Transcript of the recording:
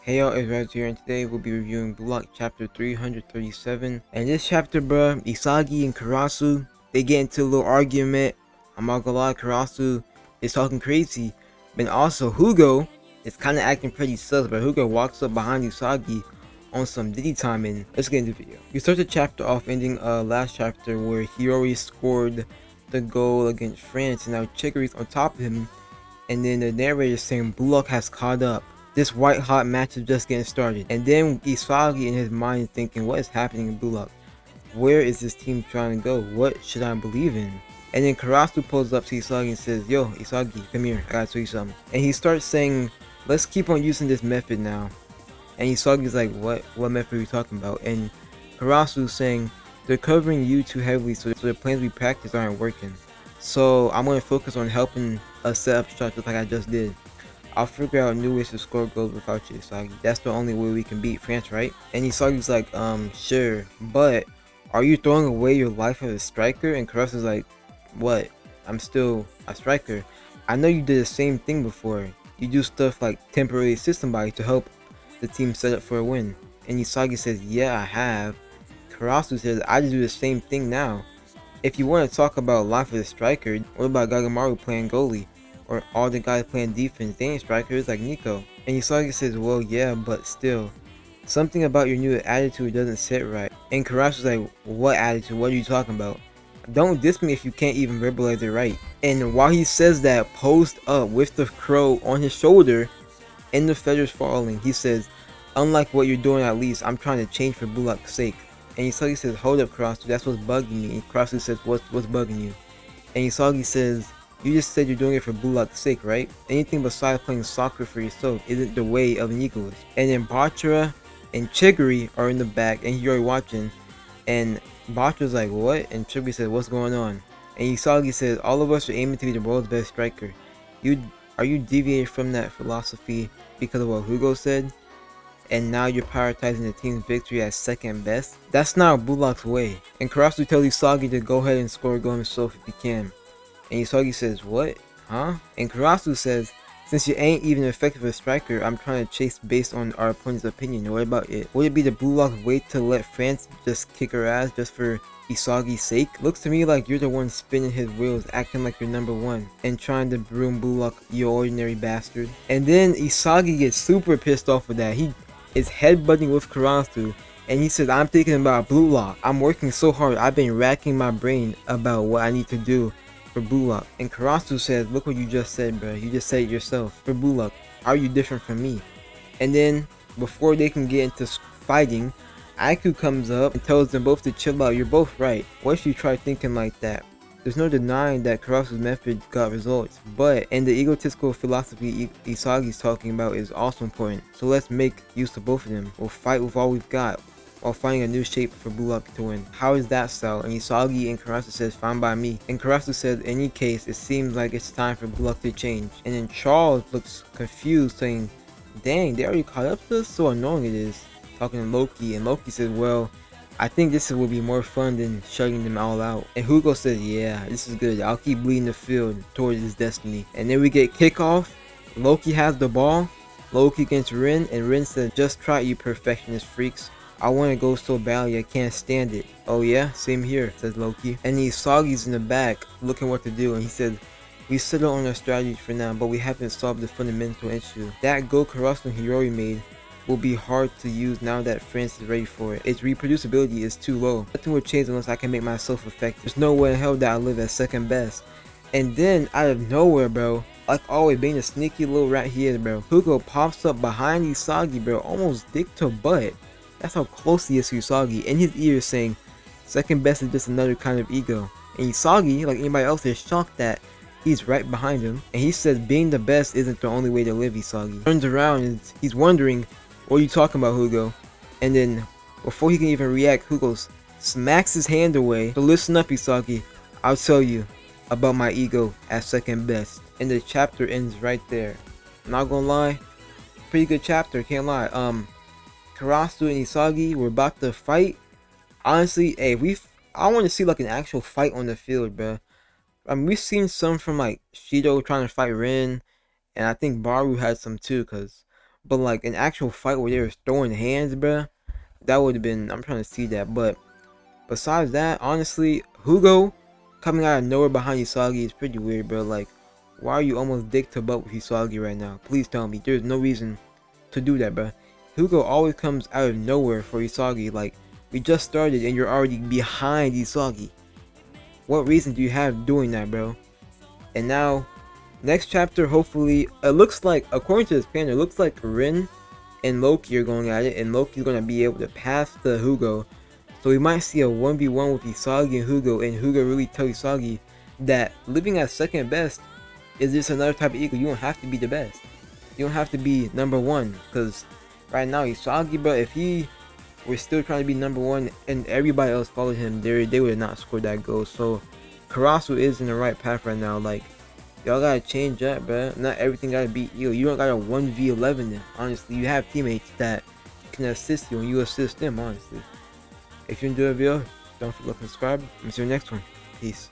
Hey y'all, it's Raizu here, and today we'll be reviewing BLUELOCK chapter 337. And this chapter, bruh, Isagi and Karasu, they get into a little argument. I'm not gonna lie, Karasu is talking crazy. But also, Hugo is kind of acting pretty sus, but Hugo walks up behind Isagi on some Diddy time, and let's get into the video. We start the chapter off ending last chapter where Hiori scored the goal against France, and now Chicory's on top of him, and then the narrator is saying BLUELOCK has caught up. This white hot match is just getting started. And then Isagi in his mind is thinking, what is happening in BLUELOCK? Where is this team trying to go? What should I believe in? And then Karasu pulls up to Isagi and says, yo, Isagi, come here, I gotta tell you something. And he starts saying, let's keep on using this method now. And Isagi's like, what method are we talking about? And Karasu's saying, they're covering you too heavily, so the plans we practice aren't working. So I'm going to focus on helping us set up structures like I just did. I'll figure out new ways to score goals without you, Isagi. That's the only way we can beat France, right? And Isagi's like, sure, but are you throwing away your life as a striker? And Karasu's like, what? I'm still a striker. I know you did the same thing before. You do stuff like temporarily assist somebody to help the team set up for a win. And Isagi says, yeah, I have. Karasu says, I just do the same thing now. If you want to talk about life as a striker, what about Gagamaru playing goalie? Or all the guys playing defense, they ain't strikers like Nico. And Isagi says, well, yeah, but still, something about your new attitude doesn't sit right. And Karasu's like, what attitude? What are you talking about? Don't diss me if you can't even verbalize it right. And while he says that, posed up with the crow on his shoulder and the feathers falling, he says, unlike what you're doing, at least I'm trying to change for BLUELOCK's sake. And Isagi says, hold up, Karasu, that's what's bugging me. And Karasu says, what's bugging you? And Isagi says, you just said you're doing it for BLUELOCK's sake, right? Anything besides playing soccer for yourself isn't the way of an egoist. And then Bachara and Chiguri are in the back, and Hiori watching. And Bachara's like, what? And Chiguri says, what's going on? And Isagi says, all of us are aiming to be the world's best striker. Are you deviating from that philosophy because of what Hugo said? And now you're prioritizing the team's victory as second best? That's not BLUELOCK's way. And Karasu tells Isagi to go ahead and score a goal himself if he can. And Isagi says, what? Huh? And Karasu says, since you ain't even effective as a striker, I'm trying to chase based on our opponent's opinion. What about it? Would it be the BLUELOCK's way to let France just kick her ass just for Isagi's sake? Looks to me like you're the one spinning his wheels, acting like you're number one, and trying to broom BLUELOCK, you ordinary bastard. And then Isagi gets super pissed off with that. He is headbutting with Karasu, and he says, I'm thinking about BLUELOCK. I'm working so hard, I've been racking my brain about what I need to do for BLUELOCK. And Karasu says, look what you just said, bro. You just said it yourself. For BLUELOCK, how are you different from me? And then, before they can get into fighting, Aiku comes up and tells them both to chill out. You're both right. What if you try thinking like that? There's no denying that Karasu's method got results, and the egotistical philosophy Isagi's talking about is also important. So let's make use of both of them. We'll fight with all we've got, while finding a new shape for BLUELOCK to win. How is that, Sal? And Isagi and Karasu says, fine by me. And Karasu says, in any case, it seems like it's time for BLUELOCK to change. And then Charles looks confused, saying, dang, they already caught up to us? So annoying it is. Talking to Loki, and Loki says, well, I think this will be more fun than shutting them all out. And Hugo says, yeah, this is good. I'll keep bleeding the field towards his destiny. And then we get kickoff. Loki has the ball. Loki against Rin, and Rin says, just try it, you perfectionist freaks. I want to go so badly, I can't stand it. Oh yeah? Same here, says Loki. And Isagi's in the back, looking what to do, and he said, we settled on our strategy for now, but we haven't solved the fundamental issue. That goal Karasu and Hiori made will be hard to use now that France is ready for it. Its reproducibility is too low. Nothing will change unless I can make myself effective. There's no way in hell that I live at second best. And then, out of nowhere, bro, like always, being a sneaky little rat he is, bro, Hugo pops up behind Isagi, bro, almost dick to butt. That's how close he is to Isagi, in his ear saying, second best is just another kind of ego. And Isagi, like anybody else, is shocked that he's right behind him. And he says being the best isn't the only way to live, Isagi. Turns around and he's wondering, what are you talking about, Hugo? And then, before he can even react, Hugo smacks his hand away. So listen up, Isagi. I'll tell you about my ego at second best. And the chapter ends right there. I'm not gonna lie, pretty good chapter, can't lie. Karasu and Isagi were about to fight. Honestly, hey, I want to see like an actual fight on the field, bro. I mean, we've seen some from like Shido trying to fight Rin, and I think Burū had some too, cause But like an actual fight where they were throwing hands, bruh, that would have been. I'm trying to see that. But besides that, honestly, Hugo coming out of nowhere behind Isagi is pretty weird, bro. Like, why are you almost dick to butt with Isagi right now? Please tell me. There's no reason to do that, bro. Hugo always comes out of nowhere for Isagi. Like, we just started and you're already behind Isagi. What reason do you have doing that, bro? And now, next chapter, hopefully, it looks like, according to this panel, it looks like Rin and Loki are going at it, and Loki's going to be able to pass the Hugo. So we might see a 1v1 with Isagi and Hugo really tell Isagi that living at second best is just another type of ego. You don't have to be the best. You don't have to be number one, because right now Isagi, bro, if he were still trying to be number one and everybody else followed him, they would have not scored that goal. So Karasu is in the right path right now. Like, y'all gotta change up, bro. Not everything gotta be ego. You don't gotta 1v11 them. Honestly, you have teammates that can assist you and you assist them, honestly. If you enjoyed the video, don't forget to subscribe. I'll see you in the next one. Peace.